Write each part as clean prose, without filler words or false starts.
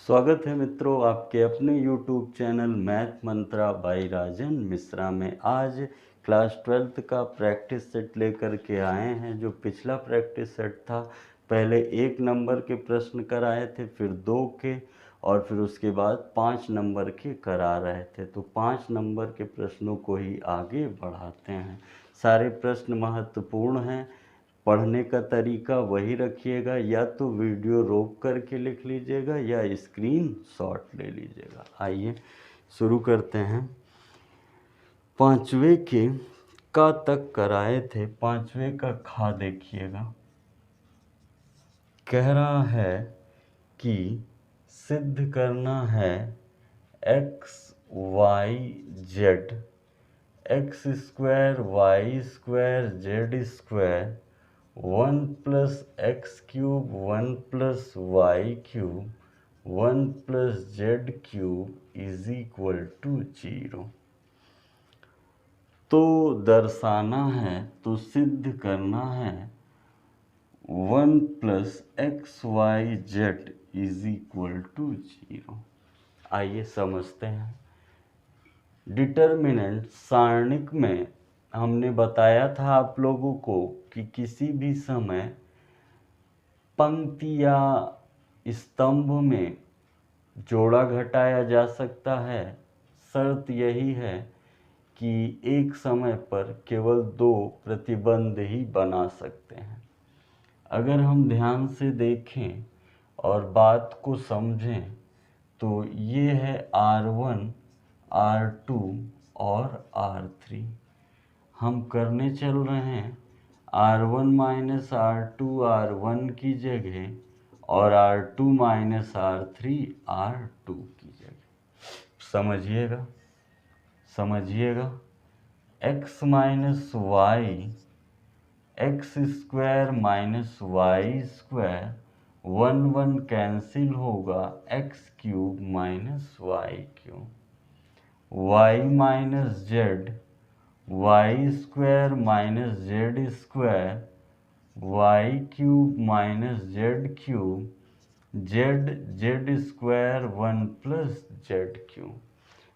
स्वागत है मित्रों आपके अपने YouTube channel math Mantra by Rajan Mishra में। आज क्लास 12th का प्रैक्टिस सेट लेकर के आए हैं। जो पिछला प्रैक्टिस सेट था, पहले 1 नंबर के प्रश्न कराए थे, फिर 2 के, और फिर उसके बाद 5 नंबर के करा रहे थे। तो 5 नंबर के प्रश्नों को ही आगे बढ़ाते हैं। सारे प्रश्न महत्वपूर्ण हैं। पढ़ने का तरीका वही रखिएगा, या तो वीडियो रोक करके लिख लीजिएगा या स्क्रीन शॉट ले लीजिएगा। आइए शुरू करते हैं। 5वें के का तक कराए थे, 5वें का खा देखिएगा। कह रहा है कि सिद्ध करना है x y z x square y square z square 1 plus x cube 1 plus y cube 1 plus z cube is equal to 0। तो दर्शाना है, तो सिद्ध करना है 1 plus x y z is equal to 0। आइए समझते हैं। डिटर्मिनेंट सारणिक में हमने बताया था आप लोगों को कि किसी भी समय पंक्ति या स्तंभ में जोड़ा घटाया जा सकता है। शर्त यही है कि एक समय पर केवल 2 प्रतिबंध ही बना सकते हैं। अगर हम ध्यान से देखें और बात को समझें तो ये है R1 R2 और R3। हम करने चल रहे हैं R1 माइनस R2 R1 की जगह और R2 माइनस R3 R2 की जगह। समझिएगा x minus y x square minus y square 1 1 cancel होगा, x cube minus y cube, y minus z y square minus z square y cube minus z cube z z square 1 plus z cube.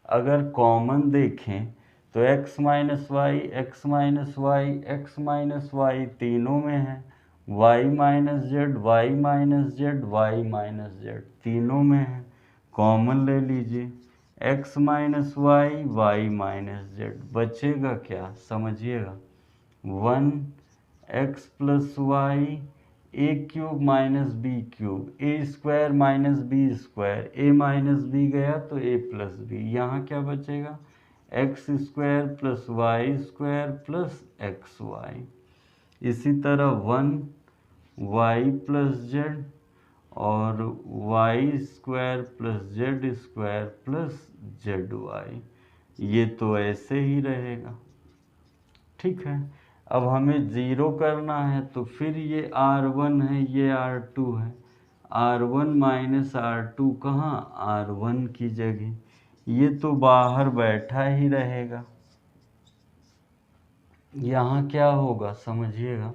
अगर common देखें तो x minus y x minus y x minus y तीनों में है, y minus z y minus z y minus z तीनों में है। Common ले लीजिए x minus y y minus z, बचेगा क्या? समझिएगा 1 x plus y a cube minus b cube, a square minus b square, a minus b गया तो ए प्लस बी। यहाँ क्या बचेगा? X square plus y square plus x y. इसी तरह 1 वाई प्लस जेड और y square plus z square plus z y. ये तो ऐसे ही रहेगा, ठीक है। अब हमें 0 करना है तो फिर ये R1 है, ये R2 है। R1 माइनस R2 कहाँ? R1 की जगह। ये तो बाहर बैठा ही रहेगा। यहाँ क्या होगा? समझिएगा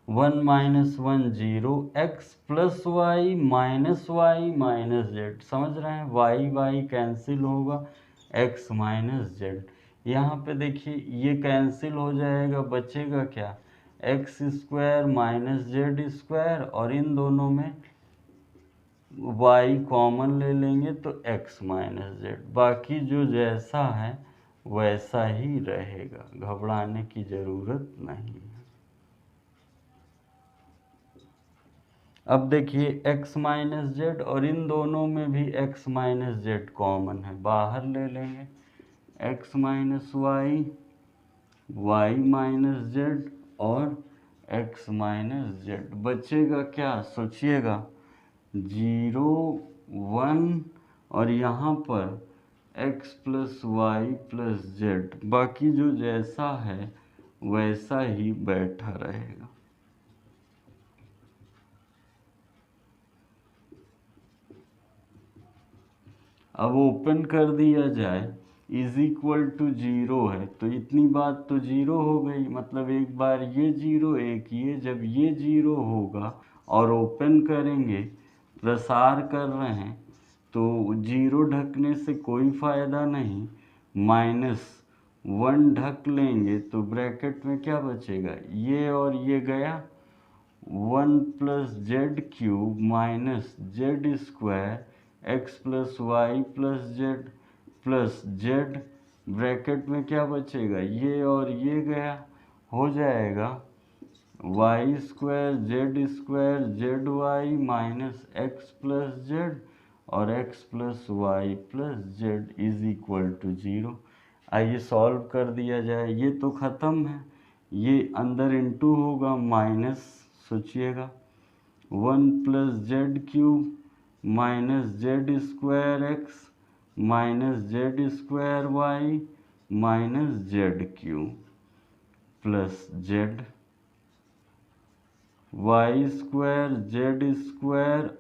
1 minus 1 0 x plus y minus z. समझ रहे हैं? वाई वाई कैंसिल होगा, एक्स माइनस जेड। यहाँ पे देखिए ये कैंसिल हो जाएगा, बचेगा क्या? X square minus z square, और इन दोनों में y कॉमन ले लेंगे तो x माइनस जेड। बाकी जो जैसा है वैसा ही रहेगा, घबराने की ज़रूरत नहीं है। अब देखिए x माइनस जेड और इन दोनों में भी x माइनस जेड कॉमन है, बाहर ले लेंगे x minus y y minus z और x माइनस जेड। बचेगा क्या? सोचिएगा 0 1 और यहाँ पर x plus y plus z. बाकी जो जैसा है वैसा ही बैठा रहेगा। अब ओपन कर दिया जाए, इज इक्वल टू 0 है तो इतनी बात तो 0 हो गई। मतलब एक बार ये 0 एक ये, जब ये 0 होगा और ओपन करेंगे, प्रसार कर रहे हैं तो 0 ढकने से कोई फ़ायदा नहीं, -1 ढक लेंगे तो ब्रैकेट में क्या बचेगा, ये और ये गया, 1 + z³ minus z² x + y + z plus z, bracket में क्या बचेगा, ये और ये गया, हो जाएगा y² z² zy minus x + z और x + y + z is equal to 0। आइए सॉल्व कर दिया जाए। ये तो ख़त्म है, ये अंदर इंटू होगा, माइनस सोचिएगा 1 + z³ minus z² x minus z² y minus z³ plus z, y² z²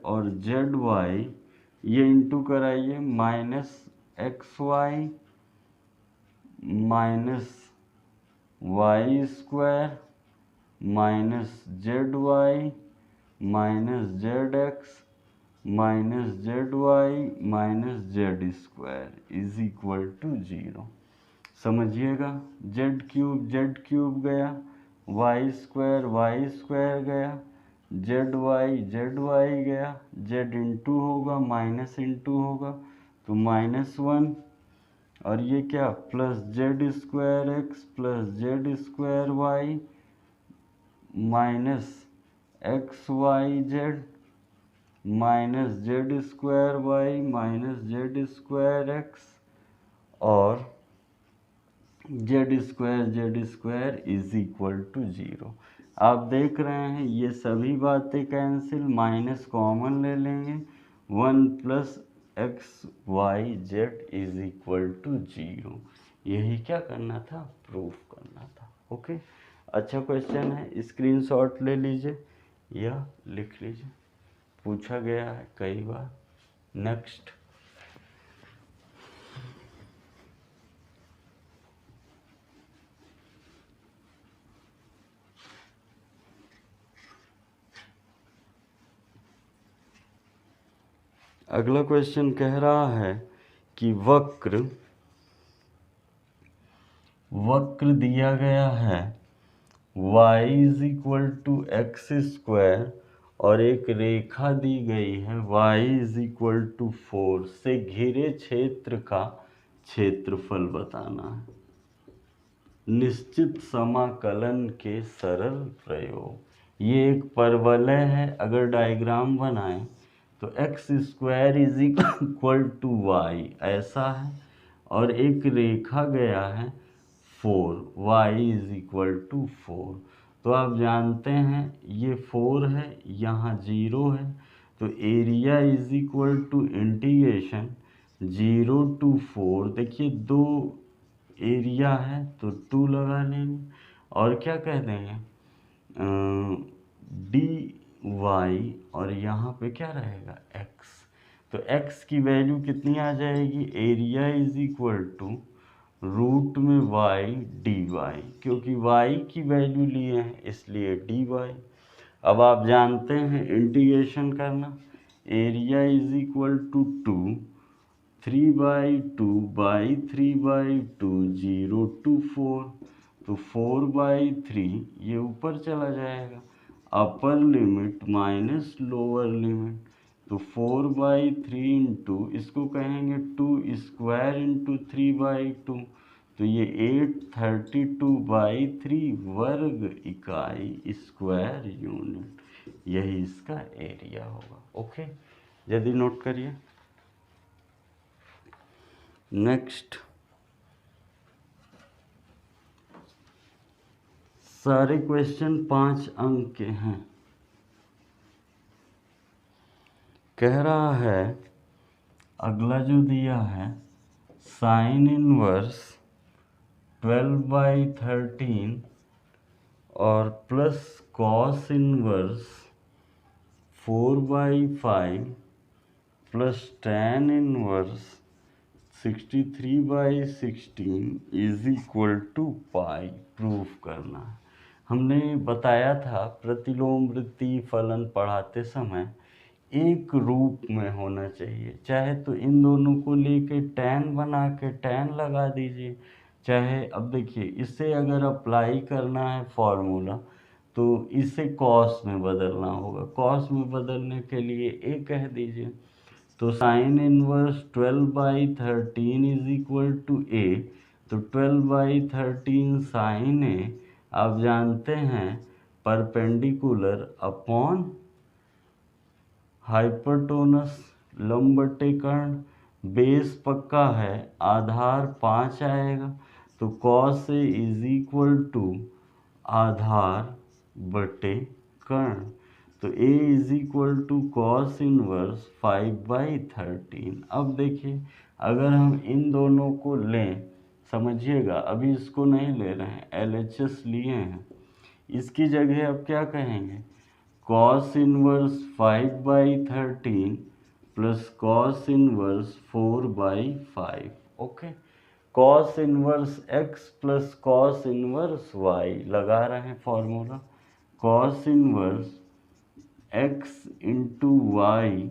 और zy, ये इंटू कराइए, -xy minus y² minus zy minus zx minus zy minus z² is equal to 0। समझिएगा, z³ गया, y² गया, zy गया, z into होगा, minus into होगा तो -1, और ये क्या plus z² x plus z² y minus xyz minus z² y minus z² x और z² इज इक्वल टू 0। आप देख रहे हैं ये सभी बातें कैंसिल, माइनस कॉमन ले लेंगे, 1 + xyz इज इक्वल टू 0। यही क्या करना था, प्रूफ करना था। ओके, अच्छा क्वेश्चन है, स्क्रीनशॉट ले लीजिए या लिख लीजिए, पूछा गया है कई बार। नेक्स्ट, अगला क्वेश्चन कह रहा है कि वक्र दिया गया है y = x² और एक रेखा दी गई है y = 4 से घिरे क्षेत्र का क्षेत्रफल बताना है। निश्चित समाकलन के सरल प्रयोग। ये एक परवलय है, अगर डायग्राम बनाएं तो x² = y ऐसा है, और एक रेखा गया है 4, y = 4। तो आप जानते हैं ये 4 है, यहाँ 0 है, तो एरिया इंटीग्रेशन 0 to 4, देखिए 2 एरिया है तो 2 लगा लेंगे, और क्या कह देंगे dy, और यहाँ पे क्या रहेगा x। तो x की वैल्यू कितनी आ जाएगी, एरिया √में y dy, क्योंकि y की वैल्यू लिए हैं इसलिए dy। अब आप जानते हैं इंटीग्रेशन करना, एरिया = 3/2/3/2 0 to 4, तो 4/3 ये ऊपर चला जाएगा, upper limit minus lower limit, तो 4/3 इंटू इसको कहेंगे 2² × 3/2, तो ये 832/3 वर्ग इकाई स्क्वायर यूनिट, यही इसका एरिया होगा। ओके, यदि नोट करिए। नेक्स्ट, सारे क्वेश्चन 5 अंक के हैं। कह रहा है अगला जो दिया है sin इनवर्स 12/13 और plus cos inverse 4/5 plus tan inverse 63/16 is equal to pi proof करना है। हमने बताया था प्रतिलोम वृत्तीय फलन पढ़ाते समय एक रूप में होना चाहिए। चाहे तो इन दोनों को लेके tan बना के tan लगा दीजिए, चाहे अब देखिए इसे अगर अप्लाई करना है फॉर्मूला तो इसे cos में बदलना होगा। cos में बदलने के लिए a कह दीजिए, तो sine inverse 12/13 is equal to a, तो 12/13 साइन a आप जानते हैं परपेंडिकुलर अपॉन हाइपरटोनस लंब बटे कर्ण, बेस पक्का है, आधार 5 आएगा, तो cos a is equal to आधार बटे कर्ण, तो a is equal to cos inverse 5/13। अब देखिए अगर हम इन दोनों को लें, समझिएगा अभी इसको नहीं ले रहे हैं, LHS लिए हैं, इसकी जगह अब क्या कहेंगे, cos inverse 5/13 plus cos inverse 4/5। Okay, cos inverse x plus cos inverse y लगा रहे हैं formula, cos inverse x into y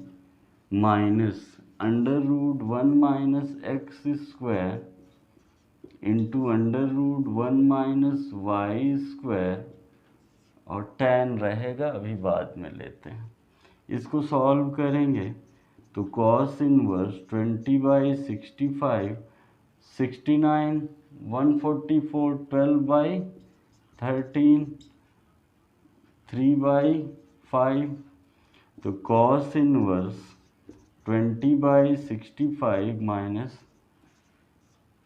minus √1 minus x square into √1 minus y square, और tan रहेगा, अभी बाद में लेते हैं। इसको सॉल्व करेंगे तो cos इनवर्स 20/65 69 144 12/13 3/5, तो cos इनवर्स 20/65 माइनस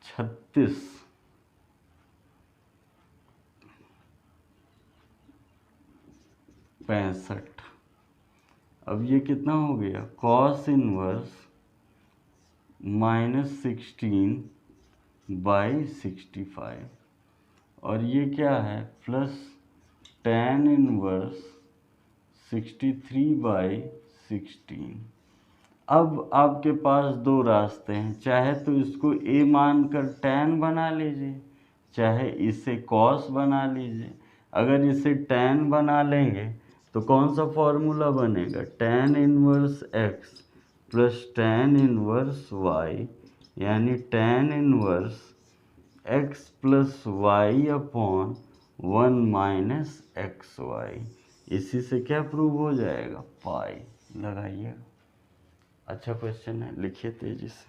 36 65। अब ये कितना हो गया, cos इनवर्स -16/65, और ये क्या है प्लस tan इनवर्स 63/16। अब आपके पास दो रास्ते हैं, चाहे तो इसको a मानकर tan बना लीजिए, चाहे इसे cos बना लीजिए। अगर इसे tan बना लेंगे तो कौन सा फॉर्मूला बनेगा, tan inverse x plus tan inverse y, यानी tan inverse x plus y upon 1 minus x y. इसी से क्या प्रूव हो जाएगा, पाई। लगाइएगा, अच्छा क्वेश्चन है, लिखिए तेजी से।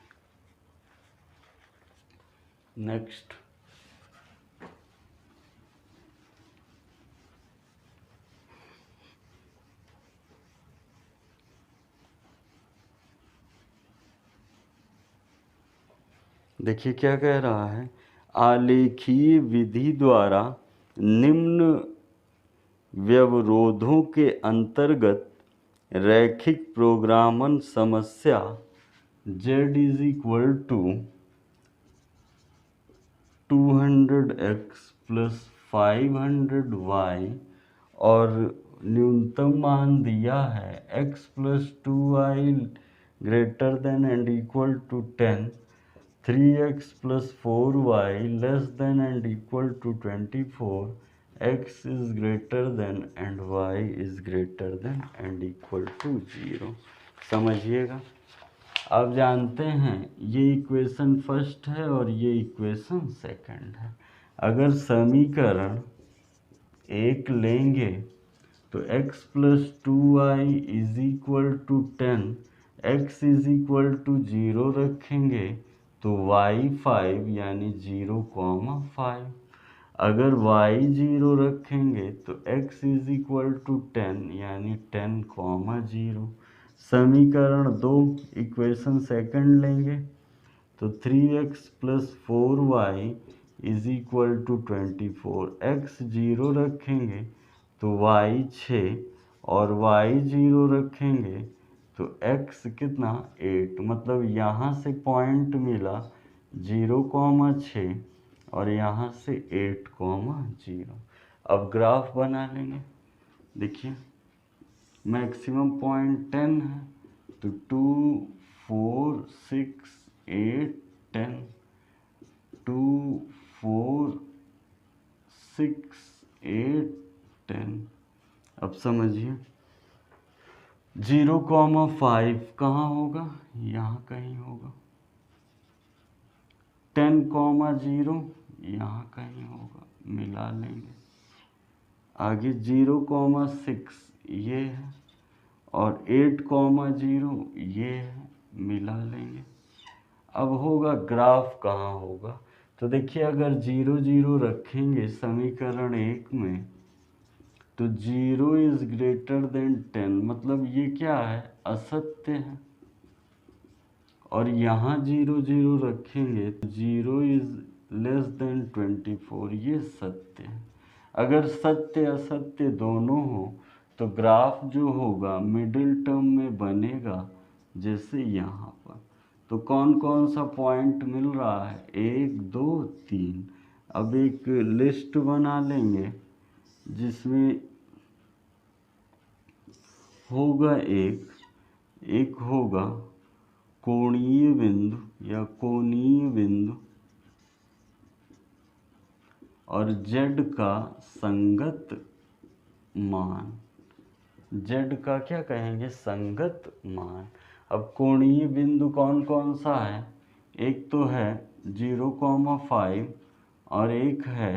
नेक्स्ट, देखिए क्या कह रहा है, आलेखीय विधि द्वारा निम्न व्यवरोधों के अंतर्गत रैखिक प्रोग्रामन समस्या z इज इक्वल टू 200x प्लस 500y और न्यूनतम मान दिया है x plus 2y greater than and equal to 10, 3x plus 4y less than and equal to 24, x is greater than and y is greater than and equal to 0। समझिएगा, आप जानते हैं ये इक्वेशन फर्स्ट है और ये इक्वेशन सेकंड है। अगर समीकरण एक लेंगे तो x plus 2y is equal to 10, x is equal to 0 रखेंगे तो y 5 यानी 0,5। अगर y 0 रखेंगे तो x इज इक्वल टू 10 यानी 10,0। समीकरण 2 इक्वेशन सेकंड लेंगे तो 3x plus 4y is equal to 24, x 0 रखेंगे तो y 6 और y 0 रखेंगे तो x कितना 8, मतलब यहाँ से पॉइंट मिला 0,6 और यहाँ से 8,0। अब ग्राफ बना लेंगे, देखिए मैक्सिमम पॉइंट 10 है तो 2 4 6 8 10, 2 4 6 8 10। अब समझिए 0,5 कहाँ होगा, यहाँ कहीं होगा। 10,0 यहाँ कहीं होगा, मिला लेंगे। आगे 0,6 ये है और 8,0 ये है, मिला लेंगे। अब होगा ग्राफ कहाँ होगा, तो देखिए अगर 0 0 रखेंगे समीकरण 1 में तो 0 इज ग्रेटर देन 10, मतलब ये क्या है, असत्य है। और यहाँ 0 0 रखेंगे तो 0 इज लेस देन 24, ये सत्य है। अगर सत्य असत्य दोनों हो तो ग्राफ जो होगा मिडिल टर्म में बनेगा, जैसे यहाँ पर। तो कौन कौन सा पॉइंट मिल रहा है, 1 2 3। अब एक लिस्ट बना लेंगे जिसमें होगा एक होगा कोणीय बिंदु या कोणीय बिंदु और z का संगत मान, z का क्या कहेंगे, संगत मान। अब कोणीय बिंदु कौन कौन सा है, एक तो है 0,5 और एक है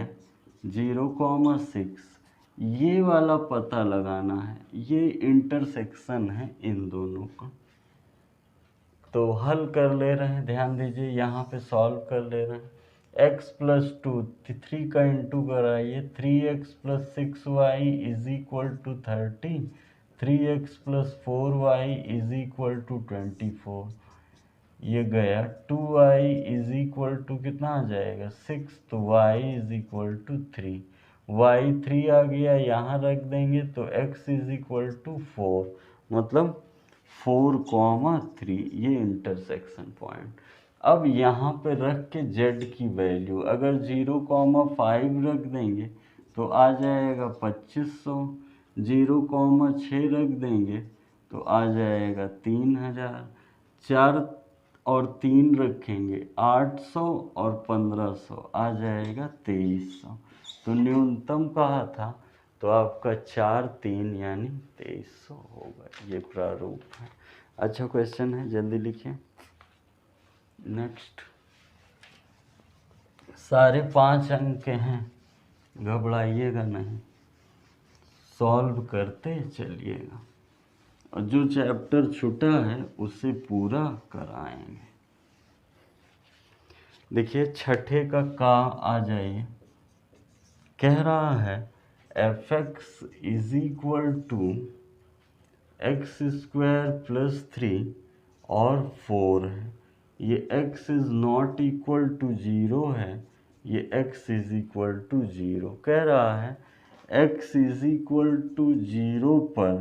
0,6। ये वाला पता लगाना है, ये इंटरसेक्शन है इन दोनों का। तो हल कर ले रहे हैं, ध्यान दीजिए यहाँ पे सॉल्व कर ले रहे हैं। x+2, 3 का इंटू कराइए, 3x+6y is equal to 30, 3x+4y is equal to 24। ये गया 2y इज इक्वल टू कितना आ जाएगा 6, तो y is equal to 3, y 3 आ गया, यहाँ रख देंगे तो x इज इक्वल टू 4, मतलब 4,3, ये इंटरसेक्शन पॉइंट। अब यहाँ पे रख के z की वैल्यू अगर 0,5 रख देंगे तो आ जाएगा 2500, 0,6 रख देंगे तो आ जाएगा 3000, 4 और 3 रखेंगे 800 और 1500 आ जाएगा 2300। तो न्यूनतम कहा था तो आपका 4 3 यानी 2300 होगा। ये प्रारूप है। अच्छा क्वेश्चन है, जल्दी लिखिए। नेक्स्ट, सारे 5 अंक के हैं, घबराइएगा नहीं, सॉल्व करते चलिएगा और जो चैप्टर छूटा है उसे पूरा कराएंगे। देखिए छठे का आ जाइए, कह रहा है fx is equal to x² + 3 और 4 है। ये x is not equal to 0 है, ये x इज इक्वल टू 0। कह रहा है x इज इक्वल टू 0 पर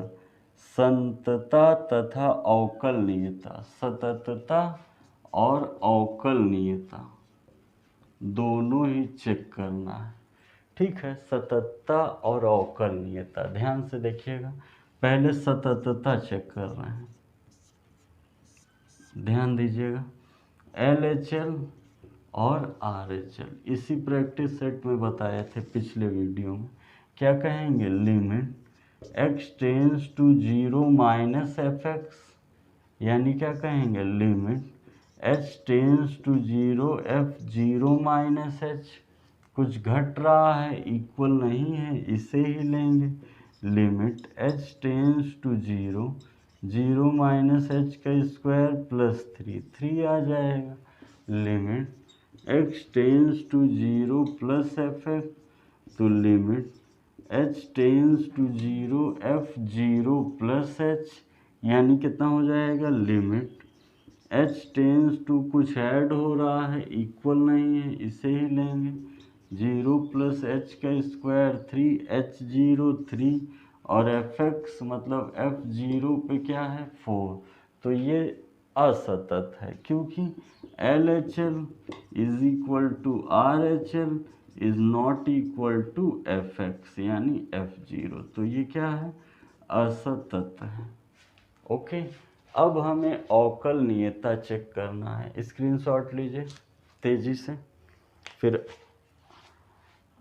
संतता तथा अवकलनीयता, सततता और अवकलनीयता दोनों ही चेक करना है। ठीक है, सततता और अवकलनीयता ध्यान से देखिएगा। पहले सततता चेक कर रहे हैं, ध्यान दीजिएगा। LHL और RHL इसी प्रैक्टिस सेट में बताए थे पिछले वीडियो में। क्या कहेंगे, limit x tends to 0 minus fx, यानी क्या कहेंगे, limit h tends to 0 f0 minus h। कुछ घट रहा है, इक्वल नहीं है, इसे ही लेंगे। Limit h tends to 0 0 minus h का स्क्वायर प्लस 3, 3 आ जाएगा। Limit x tends to 0 plus fx, तो limit h tends to 0 f0 plus h, यानी कितना हो जाएगा, लिमिट h टेंस टू कुछ ऐड हो रहा है, इक्वल नहीं है, इसे ही लेंगे। 0 प्लस h का स्क्वायर 3, h0 3 और fx मतलब f0 पे क्या है 4, तो ये असतत है क्योंकि LHL is equal to RHL is not equal to fx यानी f0, तो ये क्या है, असतत है। ओके, अब हमें अवकलनीयता चेक करना है। स्क्रीनशॉट लीजिए तेजी से, फिर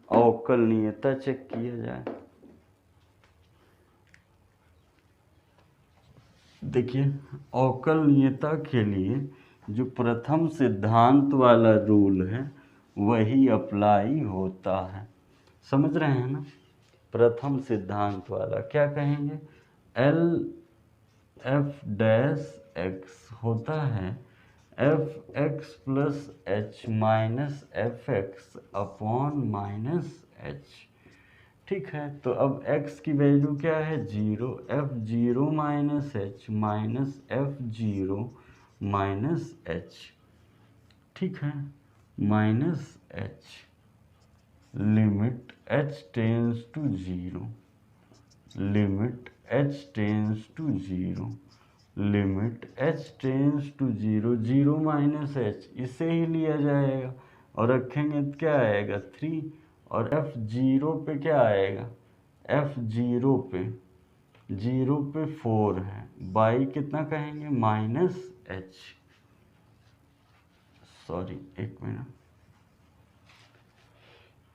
अवकलनीयता चेक किया जाए। देखिए अवकलनीयता के लिए जो प्रथम सिद्धांत वाला रूल है वही अप्लाई होता है, समझ रहे हैं ना। प्रथम सिद्धांत वाला क्या कहेंगे, एल एफ डैश एक्स होता है F x plus h minus f x upon minus h. ठीक है, तो अब x की वैल्यू क्या है 0, f zero minus h minus f zero minus h. ठीक है, minus h limit h tends to 0, limit h tends to 0, limit h tends to 0, 0 minus h इसे ही लिया जाएगा और रखेंगे तो क्या आएगा 3, और f जीरो पे क्या आएगा, f जीरो पे 4 है, बाई कितना कहेंगे माइनस एच, सॉरी एक मिनट,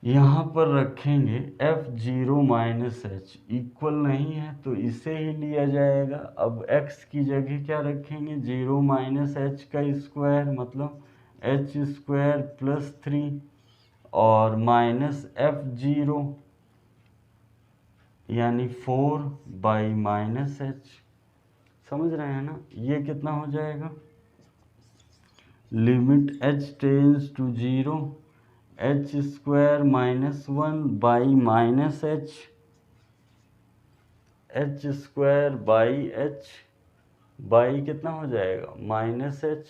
यहाँ पर रखेंगे f zero minus H equal नहीं है तो इसे ही लिया जाएगा। अब x की जगह क्या रखेंगे 0 माइनस एच का स्क्वायर मतलब एच स्क्वायर प्लस 3 और माइनस एफ जीरो यानी 4 बाई माइनस एच, समझ रहे हैं ना। ये कितना हो जाएगा, limit h tends to 0, h square minus 1 by minus h, h square by h, by कितना हो जाएगा माइनस एच।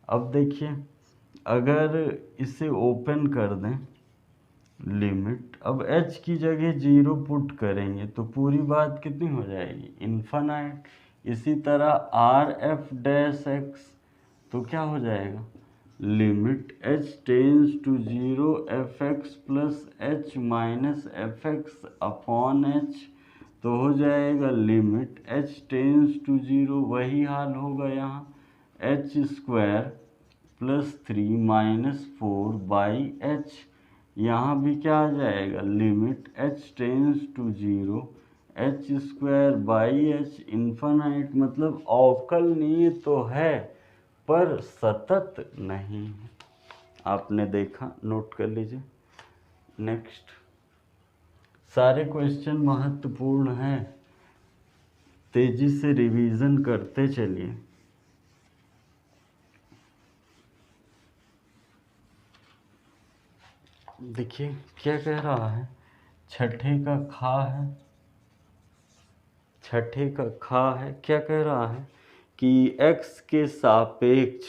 अब देखिए अगर इसे ओपन कर दें लिमिट, अब h की जगह 0 पुट करेंगे तो पूरी बात कितनी हो जाएगी इन्फानाइट। इसी तरह आर एफ डैश एक्स तो क्या हो जाएगा, limit h tends to 0 f x plus h minus f x upon h, तो हो जाएगा लिमिट h टेंस टू 0, वही हाल होगा यहाँ h square plus 3 minus 4 by h, यहाँ भी क्या आ जाएगा limit h tends to 0 h square by h infinite. मतलब अवकलनीय तो है पर सतत नहीं है, आपने देखा, नोट कर लीजिए। नेक्स्ट, सारे क्वेश्चन महत्वपूर्ण हैं, तेजी से रिवीजन करते चलिए। देखिए क्या कह रहा है, छठे का खा है, छठे का खा है, क्या कह रहा है कि x के सापेक्ष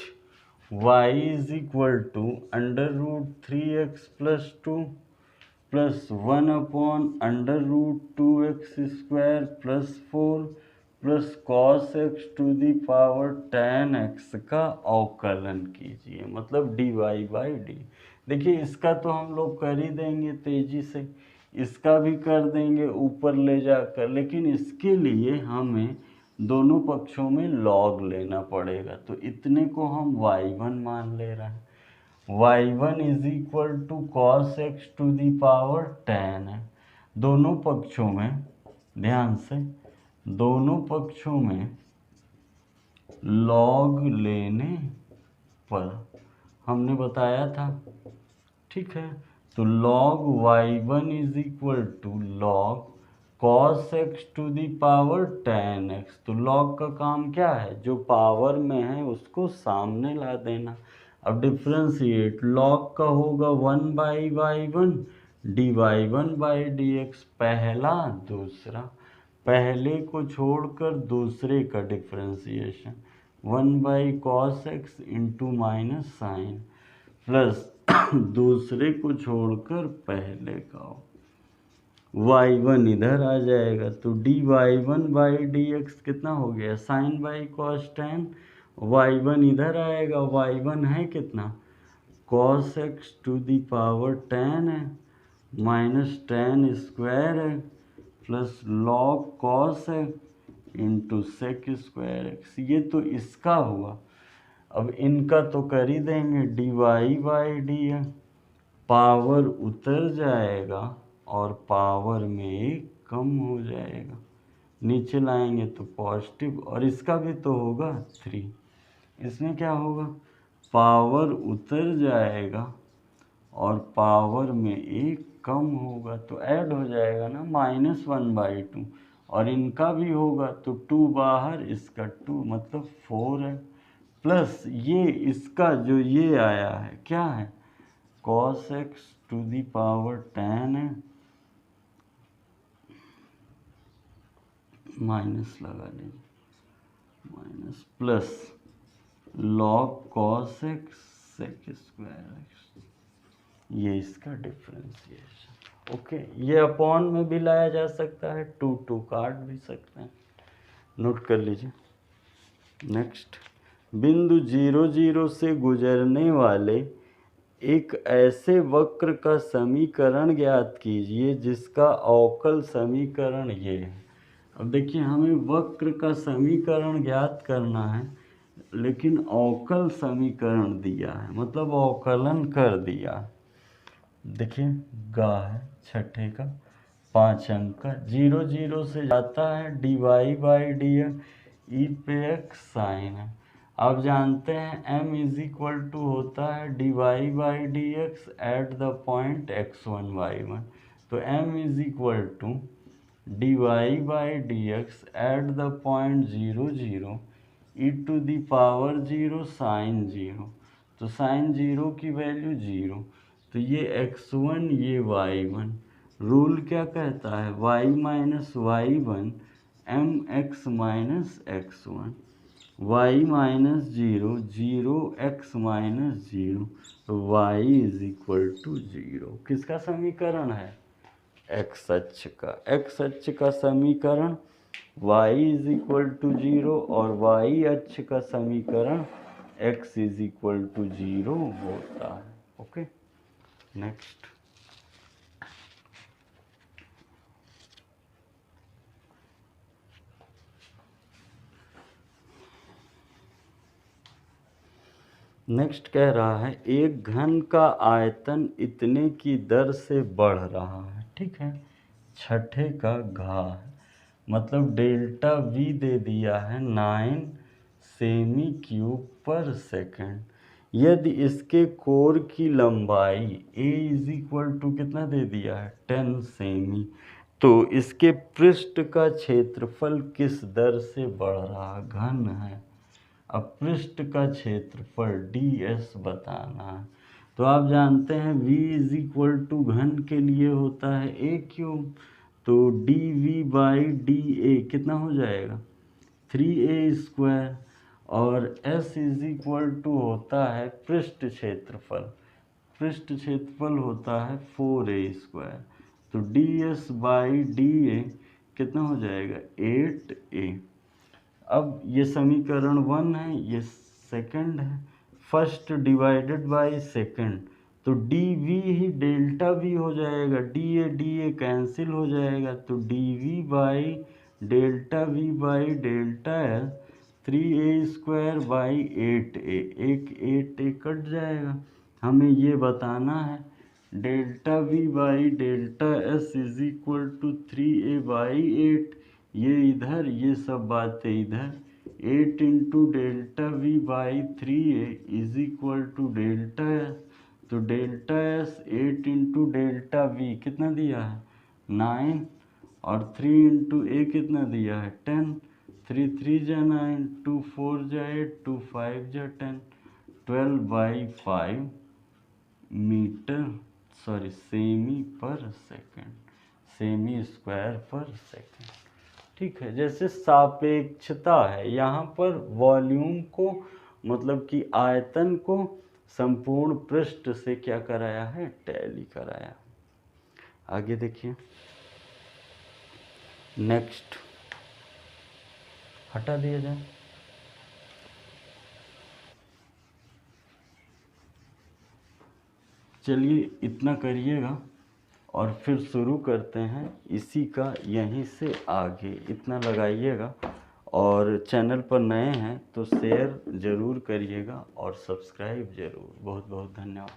y is equal to under root 3x plus 2 plus 1 upon under root 2x square plus 4 plus cos x to the power 10x का अवकलन कीजिए, मतलब dy बाई डी। देखिए इसका तो हम लोग कर ही देंगे तेजी से, इसका भी कर देंगे ऊपर ले जाकर, लेकिन इसके लिए हमें दोनों पक्षों में लॉग लेना पड़ेगा। तो इतने को हम y1 मान ले रहे हैं, y1 is equal to cos x to the power 10 है। दोनों पक्षों में, ध्यान से, दोनों पक्षों में लॉग लेने पर हमने बताया था, ठीक है। तो log y1 is equal to log cos x to the power 10x। तो log का काम क्या है, जो पावर में है उसको सामने ला देना। अब डिफ्रेंशिएट log का होगा 1 by y1 dy 1 by dx, पहला दूसरा, पहले को छोड़कर दूसरे का differentiation 1 by cos x into minus sine plus दूसरे को छोड़कर पहले का, y1 इधर आ जाएगा तो dy1 बाई dx कितना हो गया साइन बाई कॉस 10, y1 इधर आएगा, y1 है कितना cos x to the power 10 है माइनस 10 स्क्वायर है प्लस लॉग कॉस है इंटू सेक स्क्वायर एक्स, ये तो इसका हुआ। अब इनका तो कर ही देंगे, डी वाई बाई डी है, पावर उतर जाएगा और पावर में एक कम हो जाएगा, नीचे लाएंगे तो पॉजिटिव, और इसका भी तो होगा 3। इसमें क्या होगा, पावर उतर जाएगा और पावर में 1 कम होगा तो ऐड हो जाएगा ना, -1/2, और इनका भी होगा तो 2 बाहर, इसका 2 मतलब 4 है, प्लस ये इसका जो ये आया है क्या है, cos x to the power 10 है, माइनस लगा लीजिए, minus plus log cos x sec square x, ये इसका डिफरेंशिएशन। ओके, ये अपॉन में भी लाया जा सकता है, 2 काट भी सकते हैं, नोट कर लीजिए। नेक्स्ट, बिंदु 0 0 से गुजरने वाले एक ऐसे वक्र का समीकरण ज्ञात कीजिए जिसका अवकल समीकरण ये है। अब देखिए, हमें वक्र का समीकरण ज्ञात करना है, लेकिन अवकल समीकरण दिया है, मतलब अवकलन कर दिया। देखिए, गा है छठे का 5 अंक का, 0 0 से जाता है dy/dx, ई पे x साइन है। आप जानते हैं m = होता है dy/dx at the point x1 y1, तो m = dy/dx at the point 0 0 e⁻0 sine 0, तो साइन 0 की वैल्यू 0, तो ये x1 ये y1। रूल क्या कहता है, y - y1 mx - x1, y - 0 0 x - 0, y = 0। किसका समीकरण है, x अक्ष का। x अक्ष का समीकरण y = 0 और y अक्ष का समीकरण x = 0 होता है। ओके, नेक्स्ट, नेक्स्ट कह रहा है एक घन का आयतन इतने की दर से बढ़ रहा है, ठीक है। छठे का घा है, मतलब डेल्टा V दे दिया है 9 सेमी क्यूब पर सेकंड। यदि इसके कोर की लंबाई A = कितना दे दिया है 10 सेमी, तो इसके पृष्ठ का क्षेत्रफल किस दर से बढ़ रहा, घन है। अब पृष्ठ का क्षेत्रफल ds बताना है, तो आप जानते हैं V = घन के लिए होता है a³, तो dV/dA कितना हो जाएगा 3a², और S = होता है पृष्ठ क्षेत्रफल, पृष्ठ क्षेत्रफल होता है 4a², तो ds/dA कितना हो जाएगा 8a। अब ये समीकरण 1 है, ये सेकंड है, फर्स्ट डिवाइडेड बाय सेकंड, तो dV ही डेल्टा V हो जाएगा, dA कैंसिल हो जाएगा, तो dV/ΔV/ΔL 3a²/8a, एक 8a कट जाएगा। हमें ये बताना है ΔV/ΔS = 3a/8, ये इधर, ये सब बातें इधर, 8 × ΔV/3a = ΔS, तो ΔS 8 × ΔV कितना दिया है 9, और 3 × a कितना दिया है 10, 3 3 जा 9, 2 4 जा 8, 2 5 जा 10, 12/5 सेमी पर सेकंड, सेमी स्क्वायर पर सेकंड, ठीक है। जैसे सापेक्षता है, यहाँ पर वॉल्यूम को, मतलब कि आयतन को संपूर्ण पृष्ठ से क्या कराया है, टैली कराया। आगे देखिए, नेक्स्ट, हटा दिया जाए। चलिए इतना करिएगा और फिर शुरू करते हैं इसी का, यहीं से आगे इतना लगाइएगा, और चैनल पर नए हैं तो शेयर ज़रूर करिएगा और सब्सक्राइब ज़रूर। बहुत बहुत धन्यवाद।